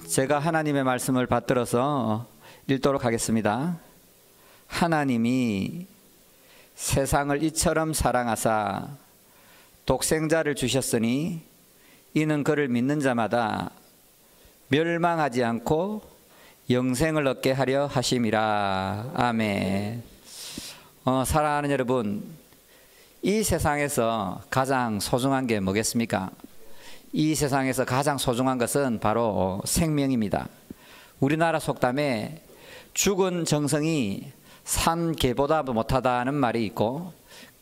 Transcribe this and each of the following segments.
제가 하나님의 말씀을 받들어서 읽도록 하겠습니다. 하나님이 세상을 이처럼 사랑하사 독생자를 주셨으니 이는 그를 믿는 자마다 멸망하지 않고 영생을 얻게 하려 하심이라. 아멘. 사랑하는 여러분, 이 세상에서 가장 소중한 게 뭐겠습니까? 이 세상에서 가장 소중한 것은 바로 생명입니다. 우리나라 속담에 죽은 정성이 산 개보다 못하다는 말이 있고,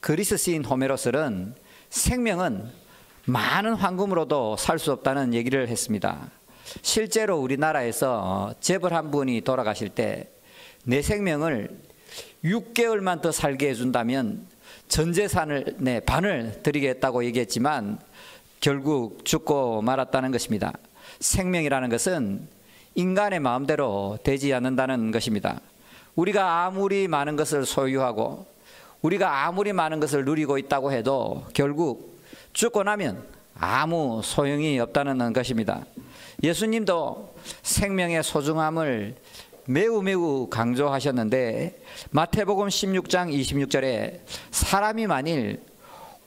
그리스 시인 호메로스는 생명은 많은 황금으로도 살 수 없다는 얘기를 했습니다. 실제로 우리나라에서 재벌 한 분이 돌아가실 때 내 생명을 6개월만 더 살게 해준다면 전 재산을 반을 드리겠다고 얘기했지만 결국 죽고 말았다는 것입니다. 생명이라는 것은 인간의 마음대로 되지 않는다는 것입니다. 우리가 아무리 많은 것을 소유하고 우리가 아무리 많은 것을 누리고 있다고 해도 결국 죽고 나면 아무 소용이 없다는 것입니다. 예수님도 생명의 소중함을 매우 강조하셨는데, 마태복음 16장 26절에 사람이 만일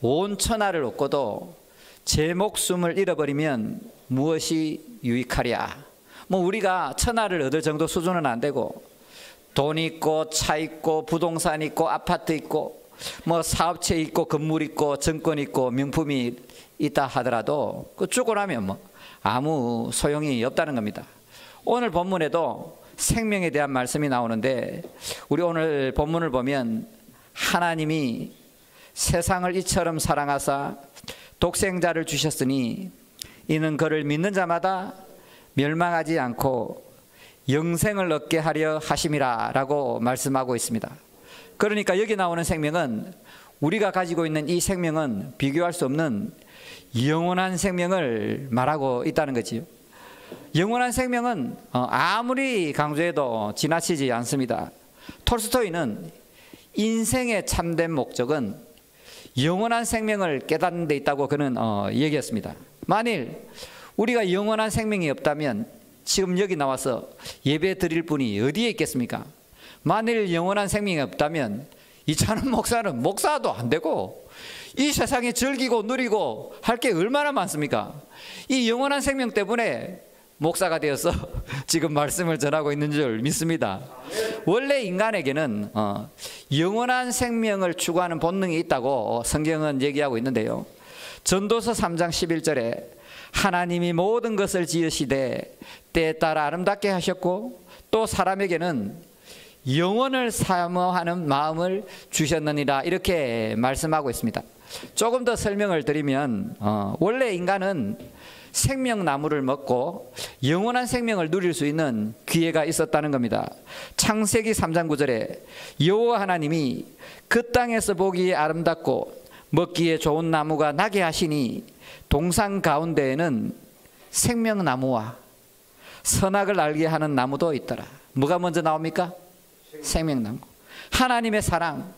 온 천하를 얻고도 제 목숨을 잃어버리면 무엇이 유익하랴. 우리가 천하를 얻을 정도 수준은 안 되고, 돈 있고 차 있고 부동산 있고 아파트 있고 사업체 있고 건물 있고 정권 있고 명품이 있다 하더라도 죽고 나면 아무 소용이 없다는 겁니다. 오늘 본문에도 생명에 대한 말씀이 나오는데, 우리 오늘 본문을 보면 하나님이 세상을 이처럼 사랑하사 독생자를 주셨으니 이는 그를 믿는 자마다 멸망하지 않고 영생을 얻게 하려 하심이라 라고 말씀하고 있습니다. 그러니까 여기 나오는 생명은, 우리가 가지고 있는 이 생명은 비교할 수 없는 영원한 생명을 말하고 있다는 거지요. 영원한 생명은 아무리 강조해도 지나치지 않습니다. 톨스토이는 인생의 참된 목적은 영원한 생명을 깨닫는 데 있다고 그는 얘기했습니다. 만일 우리가 영원한 생명이 없다면 지금 여기 나와서 예배 드릴 분이 어디에 있겠습니까? 만일 영원한 생명이 없다면 이찬원 목사는 목사도 안 되고 이 세상에 즐기고 누리고 할 게 얼마나 많습니까? 이 영원한 생명 때문에 목사가 되어서 지금 말씀을 전하고 있는 줄 믿습니다. 원래 인간에게는 영원한 생명을 추구하는 본능이 있다고 성경은 얘기하고 있는데요. 전도서 3장 11절에 하나님이 모든 것을 지으시되 때에 따라 아름답게 하셨고 또 사람에게는 영원을 사모하는 마음을 주셨느니라, 이렇게 말씀하고 있습니다. 조금 더 설명을 드리면 원래 인간은 생명나무를 먹고 영원한 생명을 누릴 수 있는 기회가 있었다는 겁니다. 창세기 3장 9절에 여호와 하나님이 그 땅에서 보기에 아름답고 먹기에 좋은 나무가 나게 하시니 동산 가운데에는 생명나무와 선악을 알게 하는 나무도 있더라. 뭐가 먼저 나옵니까? 생명나무. 하나님의 사랑,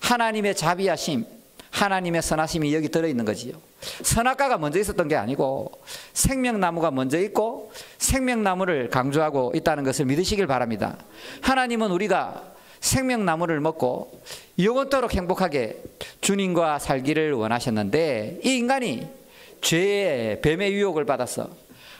하나님의 자비하심, 하나님의 선하심이 여기 들어있는 거지요. 선악과가 먼저 있었던 게 아니고 생명나무가 먼저 있고 생명나무를 강조하고 있다는 것을 믿으시길 바랍니다. 하나님은 우리가 생명나무를 먹고 영원토록 행복하게 주님과 살기를 원하셨는데, 이 인간이 죄의 뱀의 유혹을 받아서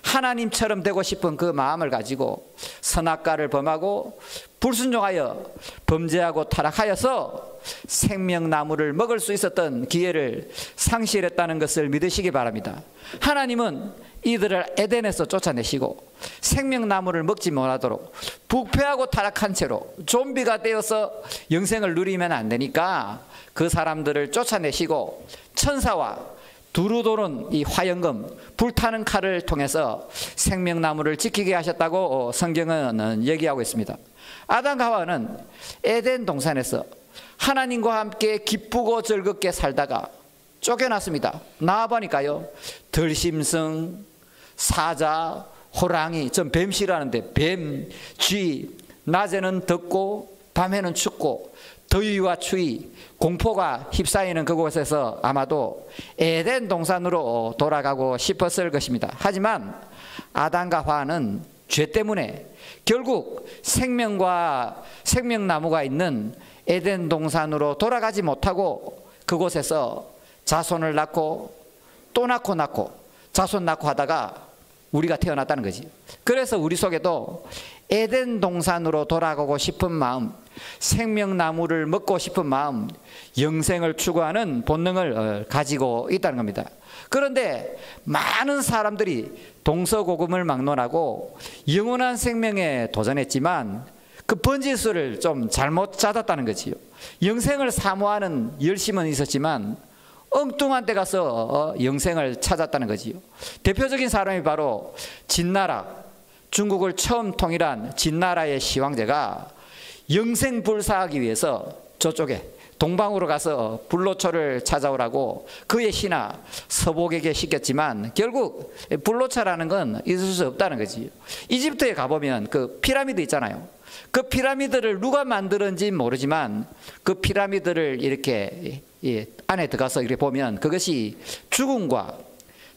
하나님처럼 되고 싶은 그 마음을 가지고 선악과를 범하고 불순종하여 범죄하고 타락하여서 생명나무를 먹을 수 있었던 기회를 상실했다는 것을 믿으시기 바랍니다. 하나님은 이들을 에덴에서 쫓아내시고 생명나무를 먹지 못하도록 부패하고 타락한 채로 좀비가 되어서 영생을 누리면 안 되니까 그 사람들을 쫓아내시고 천사와 두루 도는 이 화영금, 불타는 칼을 통해서 생명나무를 지키게 하셨다고 성경은 얘기하고 있습니다. 아담과 하와는 에덴 동산에서 하나님과 함께 기쁘고 즐겁게 살다가 쫓겨났습니다. 나와보니까요, 들짐승, 사자, 호랑이, 전 뱀 싫어하는데 뱀, 쥐, 낮에는 덥고 밤에는 춥고 더위와 추위, 공포가 휩싸이는 그곳에서 아마도 에덴 동산으로 돌아가고 싶었을 것입니다. 하지만 아담과 하와는 죄 때문에 결국 생명나무가 있는 에덴 동산으로 돌아가지 못하고 그곳에서 자손을 낳고 또 낳고 자손 낳고 하다가 우리가 태어났다는 거지. 그래서 우리 속에도 에덴 동산으로 돌아가고 싶은 마음, 생명나무를 먹고 싶은 마음, 영생을 추구하는 본능을 가지고 있다는 겁니다. 그런데 많은 사람들이 동서고금을 막론하고 영원한 생명에 도전했지만 그 번지수를 좀 잘못 찾았다는 거지요. 영생을 사모하는 열심은 있었지만 엉뚱한 데 가서 영생을 찾았다는 거지요. 대표적인 사람이 바로 진나라, 중국을 처음 통일한 진나라의 시황제가 영생불사하기 위해서 저쪽에 동방으로 가서 불로초를 찾아오라고 그의 신하 서복에게 시켰지만 결국 불로초라는 건 있을 수 없다는 거지. 이집트에 가보면 그 피라미드 있잖아요. 그 피라미드를 누가 만들었는지 모르지만 그 피라미드를 이렇게 안에 들어가서 이렇게 보면 그것이 죽음과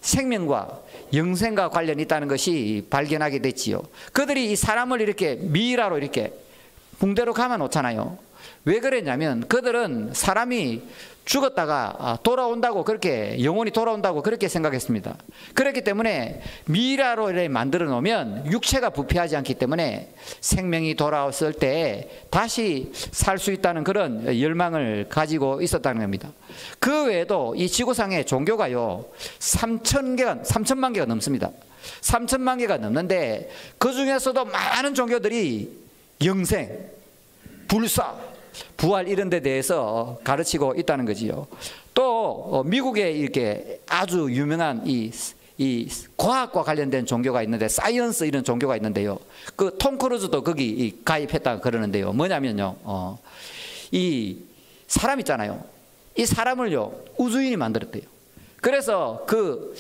생명과 영생과 관련이 있다는 것이 발견하게 됐지요. 그들이 이 사람을 이렇게 미이라로 이렇게 붕대로 감아 놓잖아요. 왜 그랬냐면 그들은 사람이 죽었다가 돌아온다고, 그렇게 영혼이 돌아온다고 그렇게 생각했습니다. 그렇기 때문에 미이라로 만들어 놓으면 육체가 부패하지 않기 때문에 생명이 돌아왔을 때 다시 살 수 있다는 그런 열망을 가지고 있었다는 겁니다. 그 외에도 이 지구상의 종교가요 3천만 개가 넘습니다. 3천만 개가 넘는데 그 중에서도 많은 종교들이 영생, 불사, 부활 이런 데 대해서 가르치고 있다는 거지요. 또 미국에 이렇게 아주 유명한 이 과학과 관련된 종교가 있는데, 사이언스 이런 종교가 있는데요. 그 톰 크루즈도 거기 가입했다 그러는데요. 뭐냐면요, 이 사람 있잖아요. 이 사람을요 우주인이 만들었대요. 그래서 그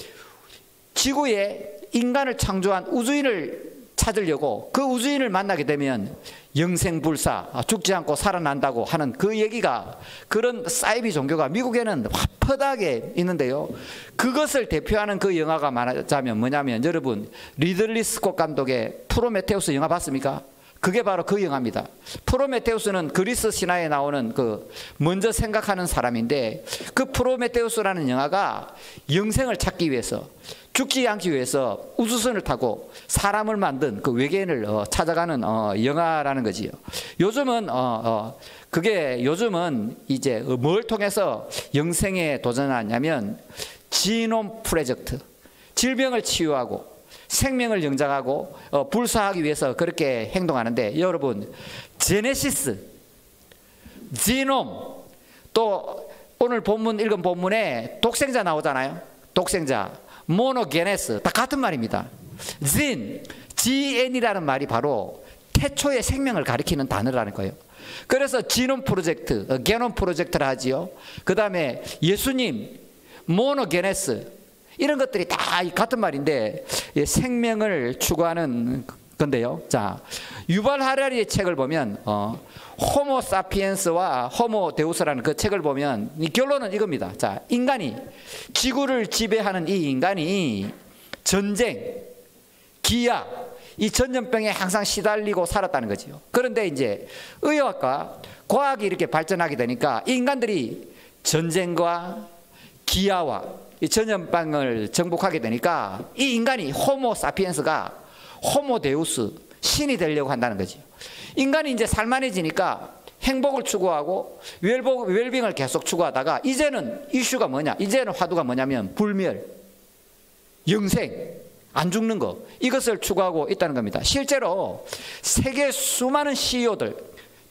지구에 인간을 창조한 우주인을 찾으려고 그 우주인을 만나게 되면 영생불사, 죽지 않고 살아난다고 하는 그 얘기가, 그런 사이비 종교가 미국에는 화퍼하게 있는데요. 그것을 대표하는 그 영화가 말하자면 뭐냐면, 여러분 리들리 스콧 감독의 프로메테우스 영화 봤습니까? 그게 바로 그 영화입니다. 프로메테우스는 그리스 신화에 나오는 그 먼저 생각하는 사람인데, 그 프로메테우스라는 영화가 영생을 찾기 위해서, 죽지 않기 위해서 우주선을 타고 사람을 만든 그 외계인을 찾아가는 영화라는 거지요. 요즘은 요즘은 이제 뭘 통해서 영생에 도전하냐면 지놈 프로젝트, 질병을 치유하고 생명을 영장하고 불사하기 위해서 그렇게 행동하는데, 여러분 제네시스, 지놈, 또 오늘 본문 읽은 본문에 독생자 나오잖아요. 독생자, 모노게네스, 다 같은 말입니다. GN이라는 말이 바로 태초의 생명을 가리키는 단어라는 거예요. 그래서 지놈 프로젝트, 게놈 프로젝트를 하지요. 그 다음에 예수님, 모노게네스, 이런 것들이 다 같은 말인데 생명을 추구하는 건데요. 자, 유발 하라리의 책을 보면 호모 사피엔스와 호모 데우스라는 그 책을 보면 이 결론은 이겁니다. 자, 인간이, 지구를 지배하는 이 인간이 전쟁, 기아, 이 전염병에 항상 시달리고 살았다는 거지요. 그런데 이제 의학과 과학이 이렇게 발전하게 되니까 이 인간들이 전쟁과 기아와 이 전염병을 정복하게 되니까 이 인간이 호모 사피엔스가 호모 데우스, 신이 되려고 한다는 거지. 인간이 이제 살만해지니까 행복을 추구하고 웰빙을 계속 추구하다가 이제는 이슈가 뭐냐, 이제는 화두가 뭐냐면 불멸, 영생, 안 죽는 거, 이것을 추구하고 있다는 겁니다. 실제로 세계 수많은 CEO들,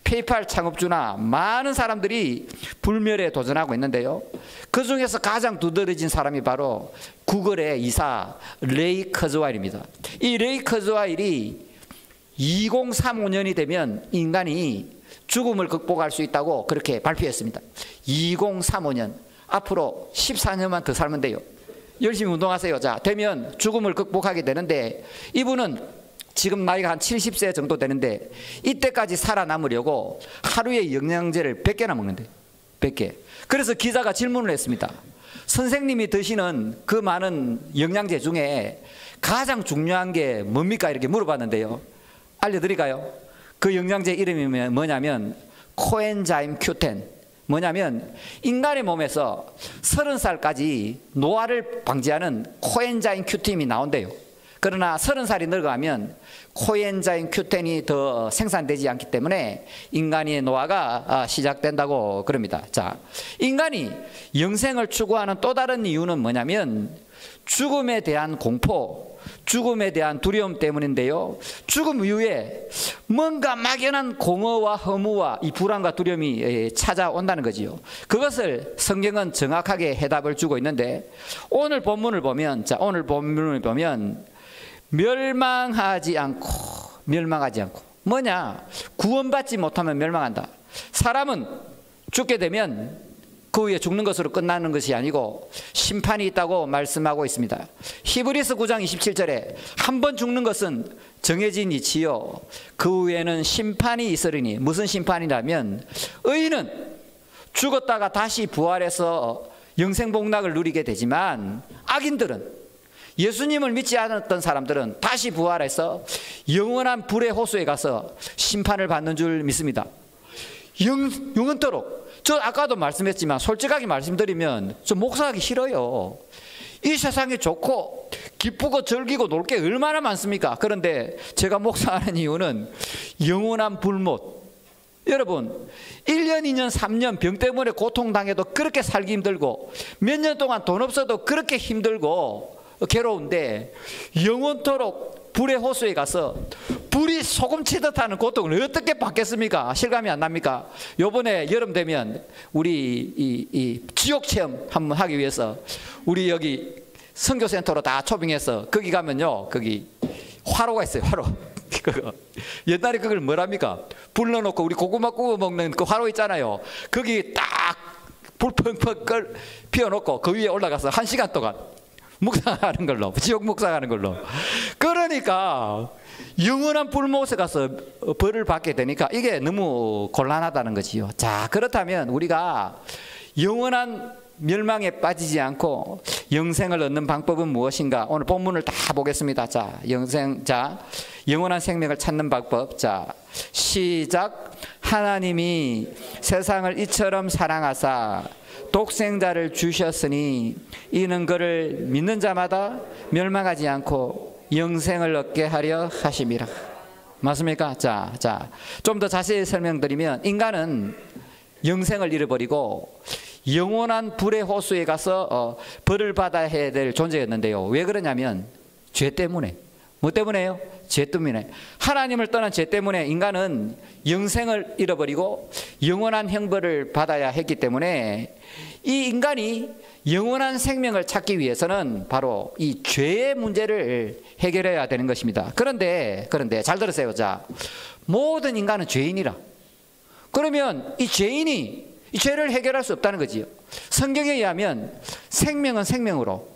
페이팔 창업주나 많은 사람들이 불멸에 도전하고 있는데요. 그 중에서 가장 두드러진 사람이 바로 구글의 이사 레이 커즈와일입니다. 이 레이 커즈와일이 2035년이 되면 인간이 죽음을 극복할 수 있다고 그렇게 발표했습니다. 2035년, 앞으로 14년만 더 살면 돼요. 열심히 운동하세요. 자, 되면 죽음을 극복하게 되는데, 이분은 지금 나이가 한 70세 정도 되는데 이때까지 살아남으려고 하루에 영양제를 100개나 먹는데, 100개. 그래서 기자가 질문을 했습니다. 선생님이 드시는 그 많은 영양제 중에 가장 중요한 게 뭡니까? 이렇게 물어봤는데요. 알려드릴까요? 그 영양제 이름이 뭐냐면 코엔자임 Q10. 뭐냐면 인간의 몸에서 30살까지 노화를 방지하는 코엔자임 Q10이 나온대요. 그러나 30살이 늙어가면 코엔자임 Q10이 더 생산되지 않기 때문에 인간의 노화가 시작된다고 그럽니다. 자, 인간이 영생을 추구하는 또 다른 이유는 뭐냐면 죽음에 대한 공포, 죽음에 대한 두려움 때문인데요. 죽음 이후에 뭔가 막연한 공허와 허무와 이 불안과 두려움이 찾아온다는 거지요. 그것을 성경은 정확하게 해답을 주고 있는데 오늘 본문을 보면, 자, 오늘 본문을 보면 멸망하지 않고 뭐냐? 구원받지 못하면 멸망한다. 사람은 죽게 되면 그 후에 죽는 것으로 끝나는 것이 아니고 심판이 있다고 말씀하고 있습니다. 히브리서 9장 27절에 한 번 죽는 것은 정해진 이치요 그 후에는 심판이 있으리니, 무슨 심판이라면 의인은 죽었다가 다시 부활해서 영생복락을 누리게 되지만 악인들은, 예수님을 믿지 않았던 사람들은 다시 부활해서 영원한 불의 호수에 가서 심판을 받는 줄 믿습니다. 영원토록. 저 아까도 말씀했지만 솔직하게 말씀드리면 저 목사하기 싫어요. 이 세상이 좋고 기쁘고 즐기고 놀 게 얼마나 많습니까? 그런데 제가 목사하는 이유는 영원한 불못. 여러분 1년, 2년, 3년 병 때문에 고통당해도 그렇게 살기 힘들고 몇 년 동안 돈 없어도 그렇게 힘들고 괴로운데 영원토록 불의 호수에 가서 불이 소금치듯 하는 고통을 어떻게 받겠습니까? 실감이 안 납니까? 요번에 여름 되면 우리 이 지옥 체험 한번 하기 위해서 우리 여기 선교센터로 다 초빙해서 거기 가면요, 거기 화로가 있어요. 화로. 옛날에 그걸 뭐랍니까? 불 넣어놓고 우리 고구마 구워 먹는 그 화로 있잖아요. 거기 딱 불 펑펑 피워놓고 그 위에 올라가서 1시간 동안 묵상하는 걸로, 지옥 묵상하는 걸로. 그러니까 영원한 불못에 가서 벌을 받게 되니까 이게 너무 곤란하다는 거지요. 자, 그렇다면 우리가 영원한 멸망에 빠지지 않고 영생을 얻는 방법은 무엇인가? 오늘 본문을 다 보겠습니다. 자, 영원한 생명을 찾는 방법. 자, 시작. 하나님이 세상을 이처럼 사랑하사 독생자를 주셨으니 이는 그를 믿는 자마다 멸망하지 않고 영생을 얻게 하려 하심이라. 맞습니까? 자, 좀 더 자세히 설명드리면 인간은 영생을 잃어버리고 영원한 불의 호수에 가서 벌을 받아야 될 존재였는데요. 왜 그러냐면 죄 때문에. 뭐 때문에요? 죄 때문에. 하나님을 떠난 죄 때문에 인간은 영생을 잃어버리고 영원한 형벌을 받아야 했기 때문에 이 인간이 영원한 생명을 찾기 위해서는 바로 이 죄의 문제를 해결해야 되는 것입니다. 그런데 잘 들으세요. 자, 모든 인간은 죄인이라. 그러면 이 죄인이 이 죄를 해결할 수 없다는 거지요. 성경에 의하면 생명은 생명으로,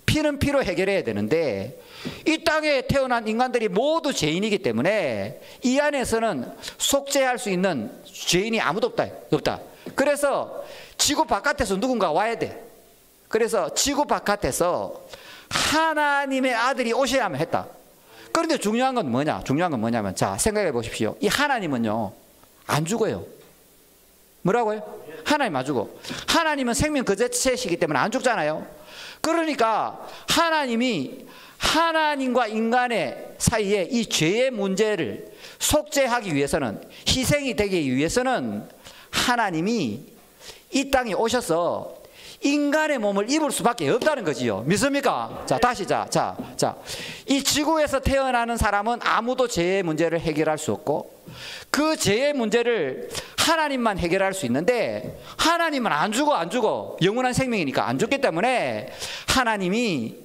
피는 피로 해결해야 되는데 이 땅에 태어난 인간들이 모두 죄인이기 때문에 이 안에서는 속죄할 수 있는 죄인이 아무도 없다. 그래서 지구 바깥에서 누군가 와야 돼. 그래서 지구 바깥에서 하나님의 아들이 오셔야만 했다. 그런데 중요한 건 뭐냐면 자, 생각해 보십시오. 이 하나님은요 안 죽어요. 뭐라고요? 하나님 안 죽어. 하나님은 생명 그 자체이기 때문에 안 죽잖아요. 그러니까 하나님이 하나님과 인간의 사이에 이 죄의 문제를 속죄하기 위해서는, 희생이 되기 위해서는 하나님이 이 땅에 오셔서 인간의 몸을 입을 수밖에 없다는 거지요. 믿습니까? 자, 다시 이 지구에서 태어나는 사람은 아무도 죄의 문제를 해결할 수 없고 그 죄의 문제를 하나님만 해결할 수 있는데 하나님은 안 죽어. 영원한 생명이니까 안 죽기 때문에 하나님이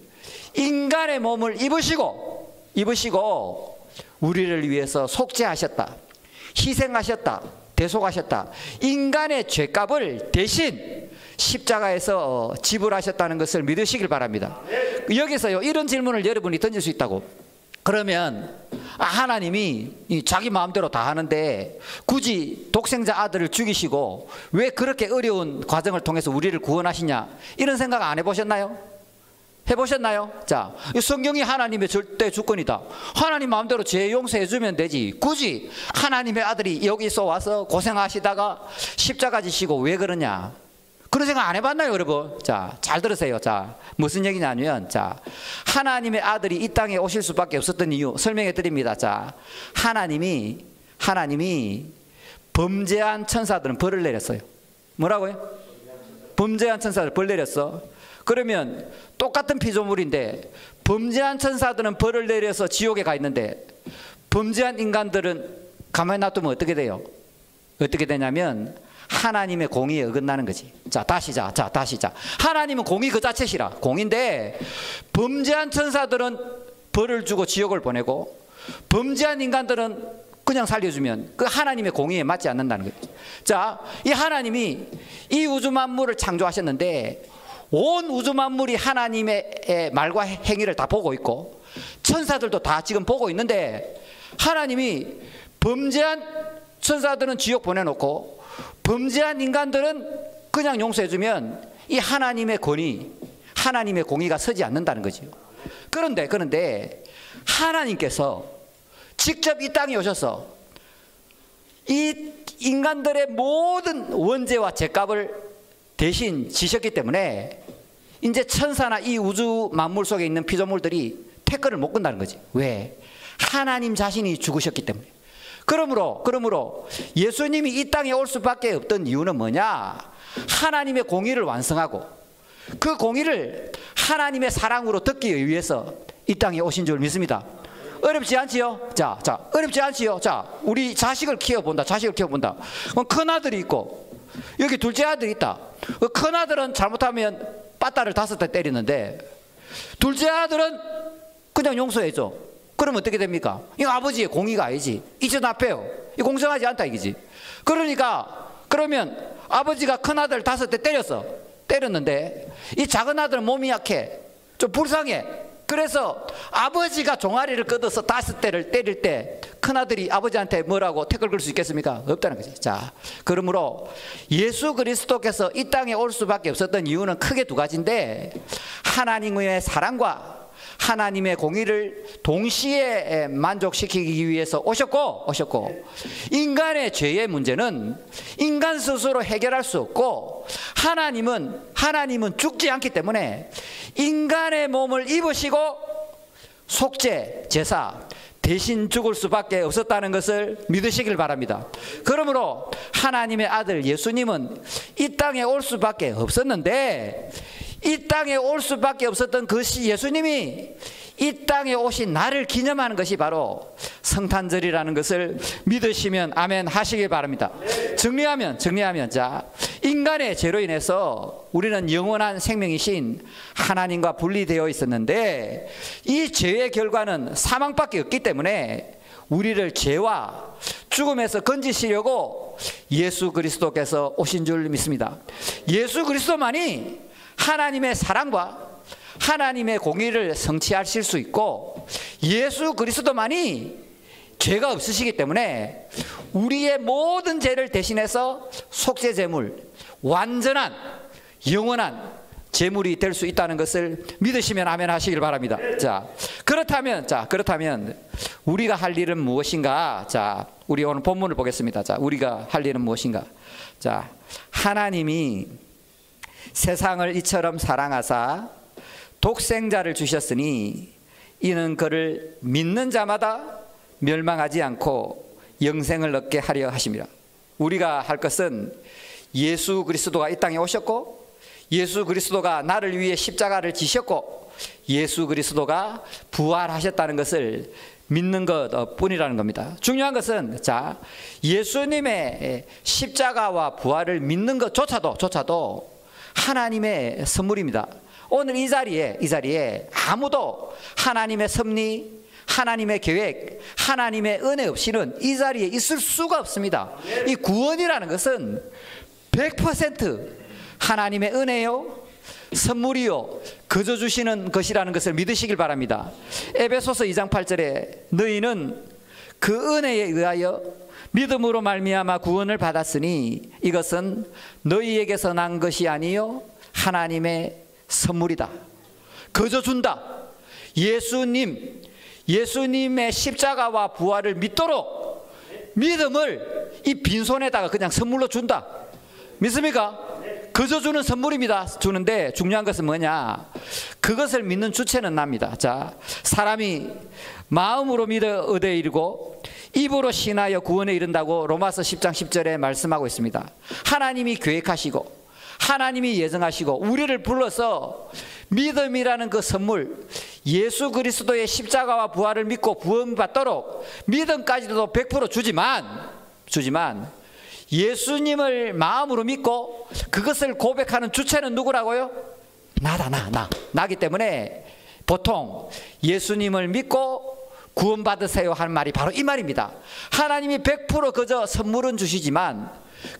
인간의 몸을 입으시고 우리를 위해서 속죄하셨다. 희생하셨다. 대속하셨다. 인간의 죄값을 대신 십자가에서 지불하셨다는 것을 믿으시길 바랍니다. 여기서요 이런 질문을 여러분이 던질 수 있다고. 그러면 하나님이 자기 마음대로 다 하는데 굳이 독생자 아들을 죽이시고 왜 그렇게 어려운 과정을 통해서 우리를 구원하시냐, 이런 생각 안 해보셨나요? 해보셨나요? 자, 이 성경이 하나님의 절대 주권이다. 하나님 마음대로 죄 용서해 주면 되지. 굳이 하나님의 아들이 여기서 와서 고생하시다가 십자가 지시고 왜 그러냐? 그런 생각 안 해봤나요, 여러분? 자, 잘 들으세요. 자, 무슨 얘기냐면, 자, 하나님의 아들이 이 땅에 오실 수밖에 없었던 이유 설명해 드립니다. 자, 하나님이 범죄한 천사들은 벌을 내렸어요. 뭐라고요? 범죄한 천사들 벌 내렸어. 그러면 똑같은 피조물인데 범죄한 천사들은 벌을 내려서 지옥에 가 있는데 범죄한 인간들은 가만히 놔두면 어떻게 돼요? 어떻게 되냐면 하나님의 공의에 어긋나는 거지. 자, 다시 자. 하나님은 공의 그 자체시라. 공인데 범죄한 천사들은 벌을 주고 지옥을 보내고 범죄한 인간들은 그냥 살려주면 그 하나님의 공의에 맞지 않는다는 거죠. 자, 이 하나님이 이 우주 만물을 창조하셨는데 온 우주 만물이 하나님의 말과 행위를 다 보고 있고 천사들도 다 지금 보고 있는데 하나님이 범죄한 천사들은 지옥 보내놓고 범죄한 인간들은 그냥 용서해주면 이 하나님의 권위, 하나님의 공의가 서지 않는다는 거죠. 그런데 하나님께서 직접 이 땅에 오셔서 이 인간들의 모든 원죄와 죄값을 대신 지셨기 때문에 이제 천사나 이 우주 만물 속에 있는 피조물들이 태클을 못 건다는 거지. 왜? 하나님 자신이 죽으셨기 때문에. 그러므로 예수님이 이 땅에 올 수밖에 없던 이유는 뭐냐? 하나님의 공의를 완성하고 그 공의를 하나님의 사랑으로 듣기 위해서 이 땅에 오신 줄 믿습니다. 어렵지 않지요? 자, 어렵지 않지요? 자, 우리 자식을 키워본다. 그럼 큰아들이 있고 여기 둘째 아들이 있다. 그 큰아들은 잘못하면 빠따를 5대 때리는데 둘째 아들은 그냥 용서해줘. 그러면 어떻게 됩니까? 이거 아버지의 공의가 아니지. 이전 앞에요. 이 공정하지 않다 이거지. 그러면 아버지가 큰아들 5대 때렸는데 이 작은 아들은 몸이 약해. 좀 불쌍해. 그래서 아버지가 종아리를 걷어서 5대를 때릴 때 큰아들이 아버지한테 뭐라고 태클 걸 수 있겠습니까? 없다는 거지. 자, 그러므로 예수 그리스도께서 이 땅에 올 수밖에 없었던 이유는 크게 2가지인데 하나님의 사랑과 하나님의 공의를 동시에 만족시키기 위해서 오셨고 인간의 죄의 문제는 인간 스스로 해결할 수 없고 하나님은 죽지 않기 때문에 인간의 몸을 입으시고 속죄 제사 대신 죽을 수밖에 없었다는 것을 믿으시길 바랍니다. 그러므로 하나님의 아들 예수님은 이 땅에 올 수밖에 없었는데 이 땅에 올 수밖에 없었던 것이 예수님이 이 땅에 오신 날을 기념하는 것이 바로 성탄절이라는 것을 믿으시면 아멘 하시길 바랍니다. 정리하면 자, 인간의 죄로 인해서 우리는 영원한 생명이신 하나님과 분리되어 있었는데 이 죄의 결과는 사망밖에 없기 때문에 우리를 죄와 죽음에서 건지시려고 예수 그리스도께서 오신 줄 믿습니다. 예수 그리스도만이 하나님의 사랑과 하나님의 공의를 성취하실 수 있고 예수 그리스도만이 죄가 없으시기 때문에 우리의 모든 죄를 대신해서 속죄 제물, 완전한 영원한 제물이 될 수 있다는 것을 믿으시면 아멘 하시길 바랍니다. 자, 그렇다면 우리가 할 일은 무엇인가? 자, 우리 오늘 본문을 보겠습니다. 자, 우리가 할 일은 무엇인가? 자, 하나님이 세상을 이처럼 사랑하사 독생자를 주셨으니 이는 그를 믿는 자마다 멸망하지 않고 영생을 얻게 하려 하심이라. 우리가 할 것은 예수 그리스도가 이 땅에 오셨고 예수 그리스도가 나를 위해 십자가를 지셨고 예수 그리스도가 부활하셨다는 것을 믿는 것 뿐이라는 겁니다. 중요한 것은 자, 예수님의 십자가와 부활을 믿는 것조차도 하나님의 선물입니다. 오늘 이 자리에 아무도 하나님의 섭리, 하나님의 계획, 하나님의 은혜 없이는 이 자리에 있을 수가 없습니다. 이 구원이라는 것은 100% 하나님의 은혜요, 선물이요, 거저 주시는 것이라는 것을 믿으시길 바랍니다. 에베소서 2장 8절에 너희는 그 은혜에 의하여 믿음으로 말미암아 구원을 받았으니 이것은 너희에게서 난 것이 아니요 하나님의 선물이다. 거저 준다. 예수님의 십자가와 부활을 믿도록 믿음을 이 빈손에다가 그냥 선물로 준다. 믿습니까? 거저 주는 선물입니다. 주는데 중요한 것은 뭐냐? 그것을 믿는 주체는 납니다. 자, 사람이 마음으로 믿어 얻에 이르고 입으로 신하여 구원에 이른다고 로마서 10장 10절에 말씀하고 있습니다. 하나님이 계획하시고 하나님이 예정하시고 우리를 불러서 믿음이라는 그 선물, 예수 그리스도의 십자가와 부활을 믿고 구원받도록 믿음까지도 100% 주지만 예수님을 마음으로 믿고 그것을 고백하는 주체는 누구라고요? 나기 때문에 보통 예수님을 믿고 구원받으세요 하는 말이 바로 이 말입니다. 하나님이 100% 그저 선물은 주시지만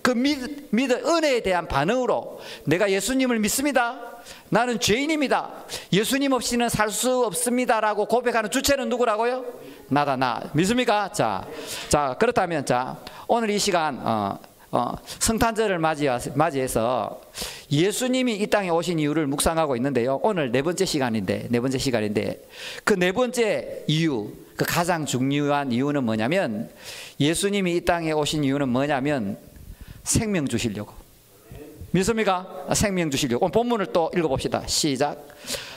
그 은혜에 대한 반응으로 내가 예수님을 믿습니다. 나는 죄인입니다. 예수님 없이는 살 수 없습니다라고 고백하는 주체는 누구라고요? 나. 믿습니까? 자, 그렇다면 오늘 이 시간 성탄절을 맞이해서 예수님이 이 땅에 오신 이유를 묵상하고 있는데요. 오늘 네 번째 시간인데 그 네 번째 이유, 그 가장 중요한 이유는 뭐냐면 예수님이 이 땅에 오신 이유는 뭐냐면 생명 주시려고. 믿습니까? 생명 주시려고. 오늘 본문을 또 읽어봅시다. 시작.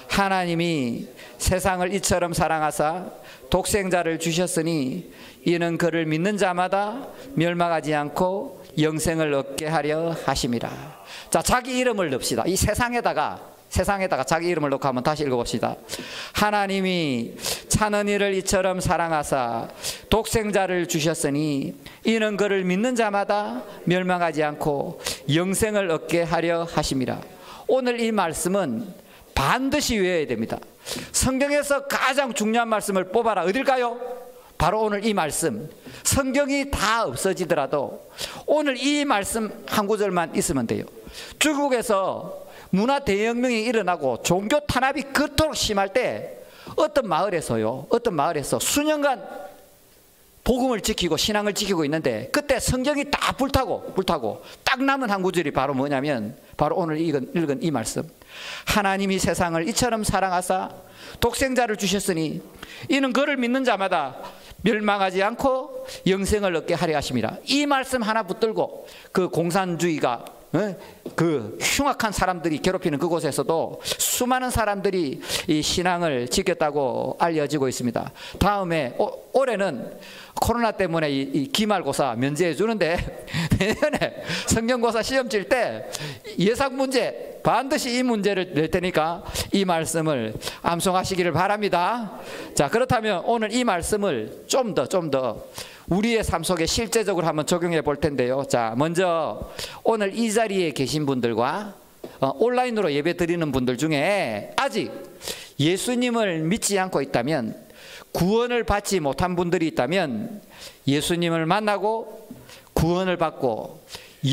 하나님이 세상을 이처럼 사랑하사 독생자를 주셨으니 이는 그를 믿는 자마다 멸망하지 않고 영생을 얻게 하려 하심이라. 자, 자기 이름을 넣읍시다. 이 세상에다가 자기 이름을 넣고 한번 다시 읽어봅시다. 하나님이 차는 이를 이처럼 사랑하사 독생자를 주셨으니 이는 그를 믿는 자마다 멸망하지 않고 영생을 얻게 하려 하심이라. 오늘 이 말씀은 반드시 외워야 됩니다. 성경에서 가장 중요한 말씀을 뽑아라. 어딜까요? 바로 오늘 이 말씀. 성경이 다 없어지더라도 오늘 이 말씀 한 구절만 있으면 돼요. 중국에서 문화 대혁명이 일어나고 종교 탄압이 그토록 심할 때 어떤 마을에서 수년간 복음을 지키고 신앙을 지키고 있는데 그때 성경이 다 불타고 딱 남은 한 구절이 바로 뭐냐면 바로 오늘 읽은 이 말씀. 하나님이 세상을 이처럼 사랑하사 독생자를 주셨으니 이는 그를 믿는 자마다 멸망하지 않고 영생을 얻게 하려 하심이라. 이 말씀 하나 붙들고 그 공산주의가 그 흉악한 사람들이 괴롭히는 그곳에서도 수많은 사람들이 이 신앙을 지켰다고 알려지고 있습니다. 다음에 올해는 코로나 때문에 이 기말고사 면제해 주는데 내년에 성경고사 시험 칠 때 예상 문제 반드시 이 문제를 낼 테니까 이 말씀을 암송하시기를 바랍니다. 자, 그렇다면 오늘 이 말씀을 좀 더 우리의 삶 속에 실제적으로 한번 적용해 볼 텐데요. 자, 먼저 오늘 이 자리에 계신 분들과 온라인으로 예배 드리는 분들 중에 아직 예수님을 믿지 않고 있다면, 구원을 받지 못한 분들이 있다면 예수님을 만나고 구원을 받고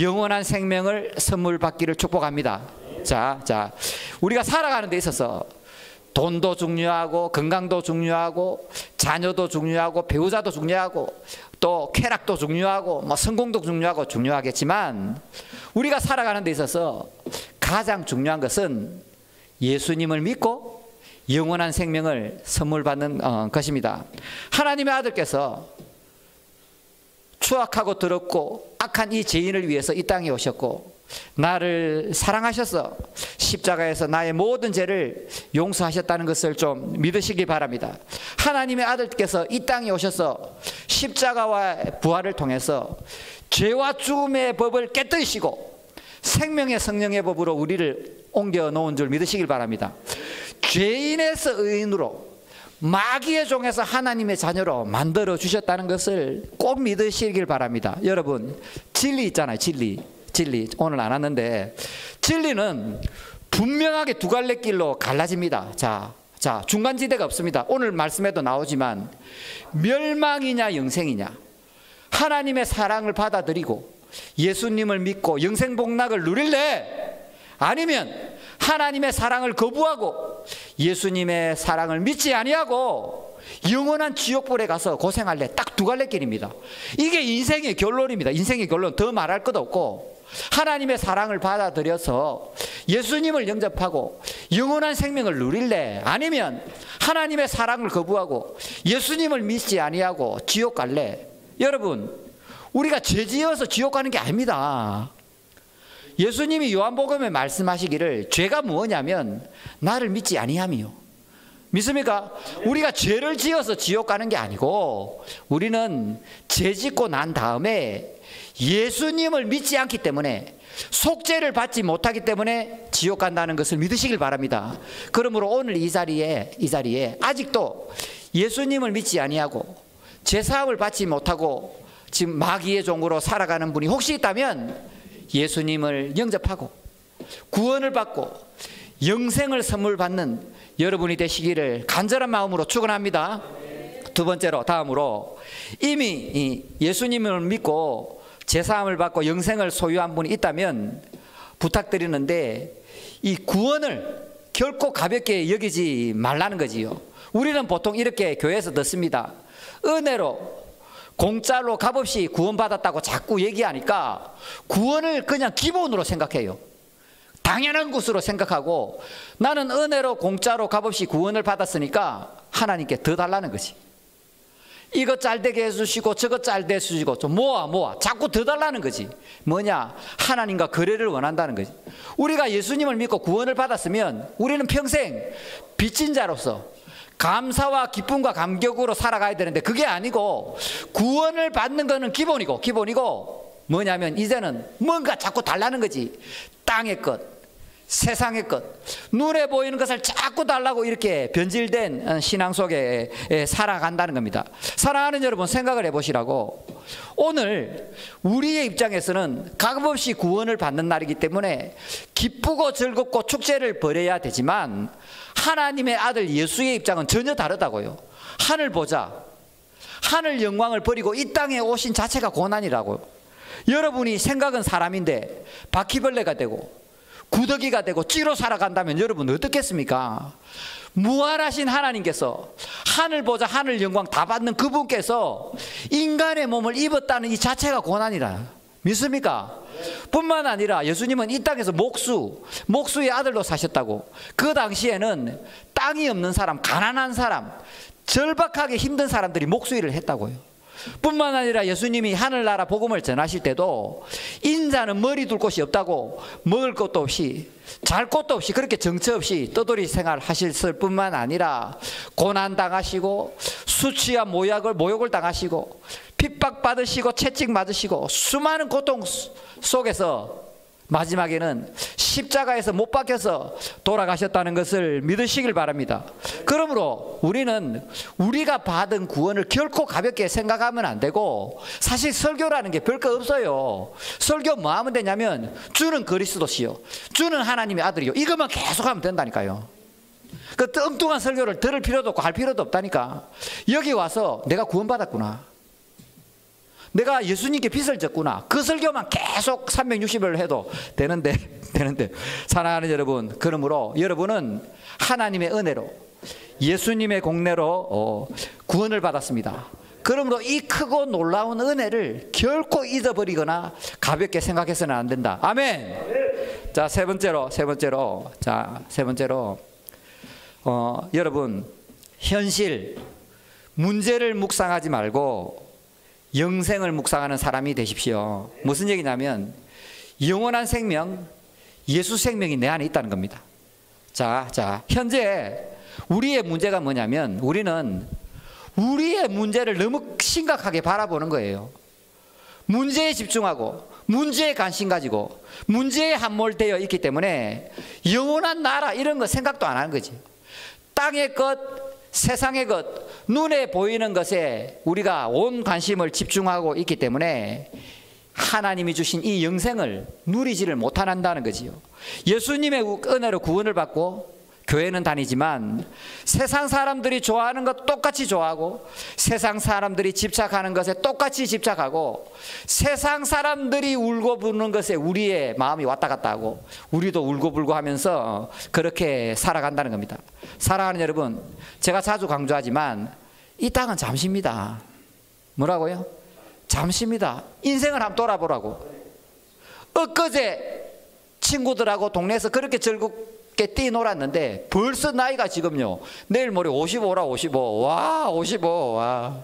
영원한 생명을 선물 받기를 축복합니다. 자, 우리가 살아가는 데 있어서 돈도 중요하고 건강도 중요하고 자녀도 중요하고 배우자도 중요하고 또 쾌락도 중요하고 뭐 성공도 중요하겠지만 우리가 살아가는 데 있어서 가장 중요한 것은 예수님을 믿고 영원한 생명을 선물 받는 것입니다. 하나님의 아들께서 추악하고 더럽고 악한 이 죄인을 위해서 이 땅에 오셨고 나를 사랑하셔서 십자가에서 나의 모든 죄를 용서하셨다는 것을 좀 믿으시기 바랍니다. 하나님의 아들께서 이 땅에 오셔서 십자가와 부활을 통해서 죄와 죽음의 법을 깨뜨리시고 생명의 성령의 법으로 우리를 옮겨 놓은 줄 믿으시길 바랍니다. 죄인에서 의인으로 마귀의 종에서 하나님의 자녀로 만들어 주셨다는 것을 꼭 믿으시길 바랍니다. 여러분, 진리 있잖아요. 진리 오늘 안 왔는데 진리는 분명하게 두 갈래 길로 갈라집니다. 자, 중간지대가 없습니다. 오늘 말씀에도 나오지만 멸망이냐 영생이냐, 하나님의 사랑을 받아들이고 예수님을 믿고 영생복락을 누릴래, 아니면 하나님의 사랑을 거부하고 예수님의 사랑을 믿지 아니하고 영원한 지옥불에 가서 고생할래. 딱 두 갈래 길입니다. 이게 인생의 결론입니다. 인생의 결론. 더 말할 것 없고 하나님의 사랑을 받아들여서 예수님을 영접하고 영원한 생명을 누릴래? 아니면 하나님의 사랑을 거부하고 예수님을 믿지 아니하고 지옥 갈래? 여러분, 우리가 죄지어서 지옥 가는 게 아닙니다. 예수님이 요한복음에 말씀하시기를 죄가 뭐냐면 나를 믿지 아니함이요. 믿습니까? 우리가 죄를 지어서 지옥 가는 게 아니고 우리는 죄 짓고 난 다음에 예수님을 믿지 않기 때문에, 속죄를 받지 못하기 때문에 지옥 간다는 것을 믿으시길 바랍니다. 그러므로 오늘 이 자리에 아직도 예수님을 믿지 아니하고 죄사함을 받지 못하고 지금 마귀의 종으로 살아가는 분이 혹시 있다면 예수님을 영접하고 구원을 받고 영생을 선물 받는 여러분이 되시기를 간절한 마음으로 축원합니다. 두 번째로, 다음으로, 이미 예수님을 믿고 제사함을 받고 영생을 소유한 분이 있다면 부탁드리는데, 이 구원을 결코 가볍게 여기지 말라는 거지요. 우리는 보통 이렇게 교회에서 듣습니다. 은혜로 공짜로 값없이 구원받았다고 자꾸 얘기하니까 구원을 그냥 기본으로 생각해요. 당연한 것으로 생각하고, 나는 은혜로 공짜로 값없이 구원을 받았으니까 하나님께 더 달라는 거지. 이것 잘되게 해주시고 저것 잘되게 해주시고 좀 모아 자꾸 더 달라는 거지. 뭐냐? 하나님과 거래를 원한다는 거지. 우리가 예수님을 믿고 구원을 받았으면 우리는 평생 빚진 자로서 감사와 기쁨과 감격으로 살아가야 되는데, 그게 아니고 구원을 받는 거는 기본이고 뭐냐면 이제는 뭔가 자꾸 달라는 거지. 땅의 것, 세상의 것, 눈에 보이는 것을 자꾸 달라고 이렇게 변질된 신앙 속에 살아간다는 겁니다. 사랑하는 여러분, 생각을 해보시라고. 오늘 우리의 입장에서는 값없이 구원을 받는 날이기 때문에 기쁘고 즐겁고 축제를 벌여야 되지만, 하나님의 아들 예수의 입장은 전혀 다르다고요. 하늘 보자, 하늘 영광을 버리고 이 땅에 오신 자체가 고난이라고요. 여러분이 생각은 사람인데 바퀴벌레가 되고 구더기가 되고 찌로 살아간다면 여러분 어떻겠습니까? 무한하신 하나님께서 하늘 보자 하늘 영광 다 받는 그분께서 인간의 몸을 입었다는 이 자체가 고난이라. 믿습니까? 뿐만 아니라 예수님은 이 땅에서 목수의 아들로 사셨다고. 그 당시에는 땅이 없는 사람, 가난한 사람, 절박하게 힘든 사람들이 목수일을 했다고요. 뿐만 아니라 예수님이 하늘나라 복음을 전하실 때도 인자는 머리 둘 곳이 없다고, 먹을 것도 없이 잘 곳도 없이 그렇게 정처 없이 떠돌이 생활하실 뿐만 아니라 고난당하시고 수치와 모욕을 당하시고 핍박받으시고 채찍 맞으시고 수많은 고통 속에서 마지막에는 십자가에서 못 박혀서 돌아가셨다는 것을 믿으시길 바랍니다. 그러므로 우리는 우리가 받은 구원을 결코 가볍게 생각하면 안 되고, 사실 설교라는 게 별거 없어요. 설교 뭐 하면 되냐면 주는 그리스도시요, 주는 하나님의 아들이요, 이것만 계속 하면 된다니까요. 그 엉뚱한 설교를 들을 필요도 없고 할 필요도 없다니까. 여기 와서 내가 구원받았구나, 내가 예수님께 빚을 졌구나, 그 설교만 계속 360일 해도 되는데 사랑하는 여러분, 그러므로 여러분은 하나님의 은혜로 예수님의 공로로 구원을 받았습니다. 그러므로 이 크고 놀라운 은혜를 결코 잊어버리거나 가볍게 생각해서는 안 된다. 아멘. 자, 세 번째로 여러분, 현실 문제를 묵상하지 말고 영생을 묵상하는 사람이 되십시오. 무슨 얘기냐면 영원한 생명, 예수 생명이 내 안에 있다는 겁니다. 자, 현재 우리의 문제가 뭐냐면 우리는 우리의 문제를 너무 심각하게 바라보는 거예요. 문제에 집중하고 문제에 관심 가지고 문제에 함몰되어 있기 때문에 영원한 나라 이런 거 생각도 안 하는 거지. 땅의 것, 세상의 것, 눈에 보이는 것에 우리가 온 관심을 집중하고 있기 때문에 하나님이 주신 이 영생을 누리지를 못한다는 거지요. 예수님의 은혜로 구원을 받고 교회는 다니지만 세상 사람들이 좋아하는 것 똑같이 좋아하고, 세상 사람들이 집착하는 것에 똑같이 집착하고, 세상 사람들이 울고 부는 것에 우리의 마음이 왔다 갔다 하고 우리도 울고 불고 하면서 그렇게 살아간다는 겁니다. 사랑하는 여러분, 제가 자주 강조하지만 이 땅은 잠시입니다. 뭐라고요? 잠시입니다. 인생을 한번 돌아보라고. 엊그제 친구들하고 동네에서 그렇게 꽤 뛰놀았는데 벌써 나이가 지금요, 내일 모레 55라 55. 와, 55. 와.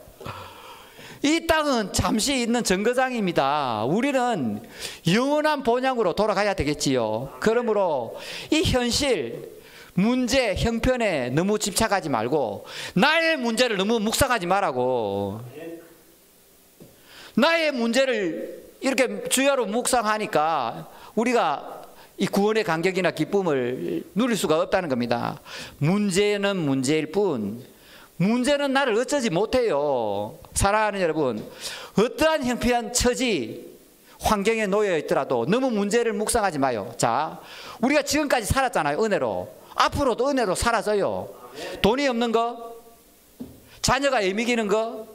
이 땅은 잠시 있는 정거장입니다. 우리는 영원한 본향으로 돌아가야 되겠지요. 그러므로 이 현실, 문제, 형편에 너무 집착하지 말고 나의 문제를 너무 묵상하지 말라고. 나의 문제를 이렇게 주야로 묵상하니까 우리가 이 구원의 감격이나 기쁨을 누릴 수가 없다는 겁니다. 문제는 문제일 뿐 문제는 나를 어쩌지 못해요. 사랑하는 여러분, 어떠한 형편한 처지 환경에 놓여 있더라도 너무 문제를 묵상하지 마요. 자, 우리가 지금까지 살았잖아요. 은혜로. 앞으로도 은혜로 살아져요. 돈이 없는 거, 자녀가 애미기는 거,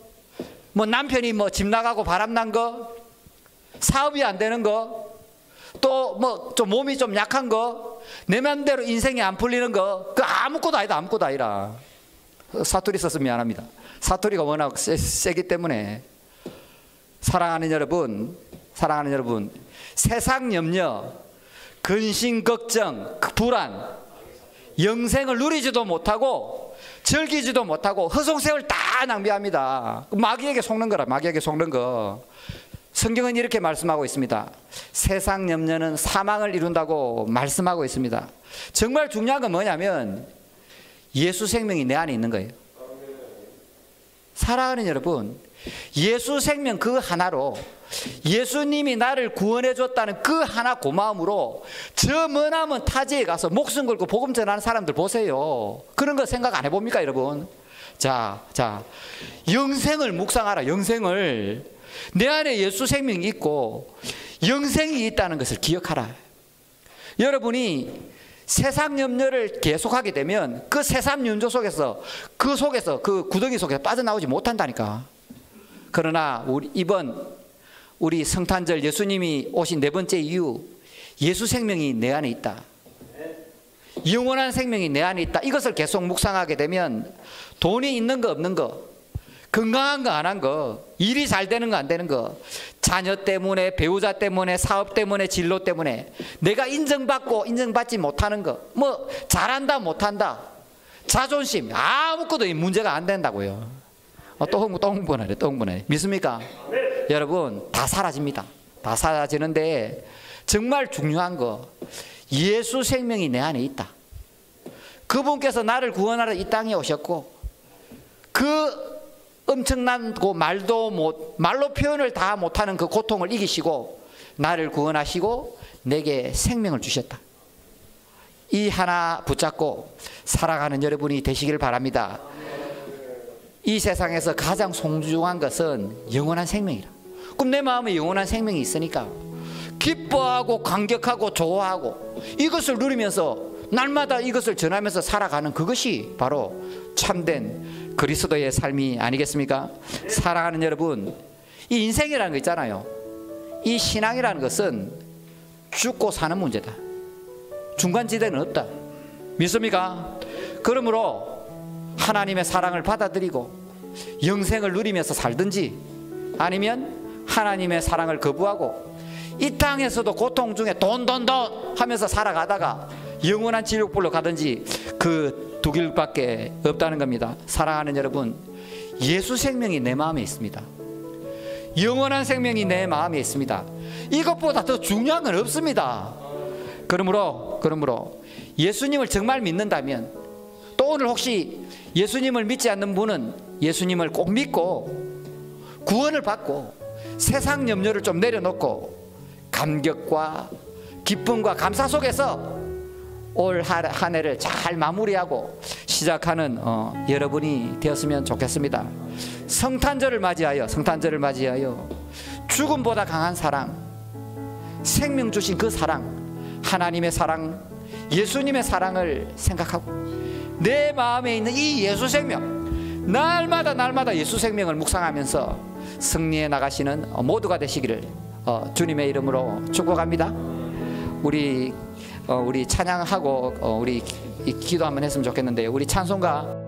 뭐 남편이 뭐 집 나가고 바람난 거, 사업이 안 되는 거, 또 뭐 좀 몸이 좀 약한 거, 내 맘대로 인생이 안 풀리는 거, 그 아무것도 아니다. 아무것도 아니라. 사투리 써서 미안합니다. 사투리가 워낙 세기 때문에. 사랑하는 여러분, 세상 염려, 근심 걱정, 불안, 영생을 누리지도 못하고 즐기지도 못하고 허송세월 다 낭비합니다. 마귀에게 속는 거라. 마귀에게 속는 거. 성경은 이렇게 말씀하고 있습니다. 세상 염려는 사망을 이룬다고 말씀하고 있습니다. 정말 중요한 건 뭐냐면 예수 생명이 내 안에 있는 거예요. 사랑하는 여러분, 예수 생명 그 하나로, 예수님이 나를 구원해 줬다는 그 하나 고마움으로 저 머나먼 타지에 가서 목숨 걸고 복음 전하는 사람들 보세요. 그런 거 생각 안 해봅니까 여러분? 자, 영생을 묵상하라. 영생을. 내 안에 예수 생명이 있고 영생이 있다는 것을 기억하라. 여러분이 세상 염려를 계속하게 되면 그 세상 염려 속에서 그 구덩이 속에서 빠져나오지 못한다니까. 그러나 우리 성탄절 예수님이 오신 네 번째 이유, 예수 생명이 내 안에 있다. 영원한 생명이 내 안에 있다. 이것을 계속 묵상하게 되면 돈이 있는 거 없는 거, 건강한 거 안 한 거, 일이 잘 되는 거 안 되는 거, 자녀 때문에, 배우자 때문에, 사업 때문에, 진로 때문에 내가 인정받고 인정받지 못하는 거, 뭐 잘한다 못한다, 자존심, 아무것도 문제가 안 된다고요. 또 흥분하네. 믿습니까? 네. 여러분, 다 사라집니다. 다 사라지는데 정말 중요한 거, 예수 생명이 내 안에 있다. 그분께서 나를 구원하러 이 땅에 오셨고 그 엄청난 말로 표현을 다 못하는 그 고통을 이기시고 나를 구원하시고 내게 생명을 주셨다. 이 하나 붙잡고 살아가는 여러분이 되시길 바랍니다. 이 세상에서 가장 소중한 것은 영원한 생명이라. 그럼 내 마음에 영원한 생명이 있으니까 기뻐하고 감격하고 좋아하고 이것을 누리면서 날마다 이것을 전하면서 살아가는 그것이 바로 참된 그리스도의 삶이 아니겠습니까? 사랑하는 여러분, 이 인생이라는 거 있잖아요. 이 신앙이라는 것은 죽고 사는 문제다. 중간지대는 없다. 믿습니까? 그러므로 하나님의 사랑을 받아들이고 영생을 누리면서 살든지, 아니면 하나님의 사랑을 거부하고 이 땅에서도 고통 중에 돈 하면서 살아가다가 영원한 지옥불로 가든지, 그 두 길밖에 없다는 겁니다. 사랑하는 여러분, 예수 생명이 내 마음에 있습니다. 영원한 생명이 내 마음에 있습니다. 이것보다 더 중요한 건 없습니다. 그러므로 예수님을 정말 믿는다면, 또 오늘 혹시 예수님을 믿지 않는 분은 예수님을 꼭 믿고 구원을 받고 세상 염려를 좀 내려놓고 감격과 기쁨과 감사 속에서 올 한 해를 잘 마무리하고 시작하는 여러분이 되었으면 좋겠습니다. 성탄절을 맞이하여 죽음보다 강한 사랑, 생명 주신 그 사랑, 하나님의 사랑, 예수님의 사랑을 생각하고 내 마음에 있는 이 예수 생명, 날마다 예수 생명을 묵상하면서 승리해 나가시는 모두가 되시기를 주님의 이름으로 축복합니다. 우리 찬양하고 우리 기도 한번 했으면 좋겠는데요. 우리 찬송가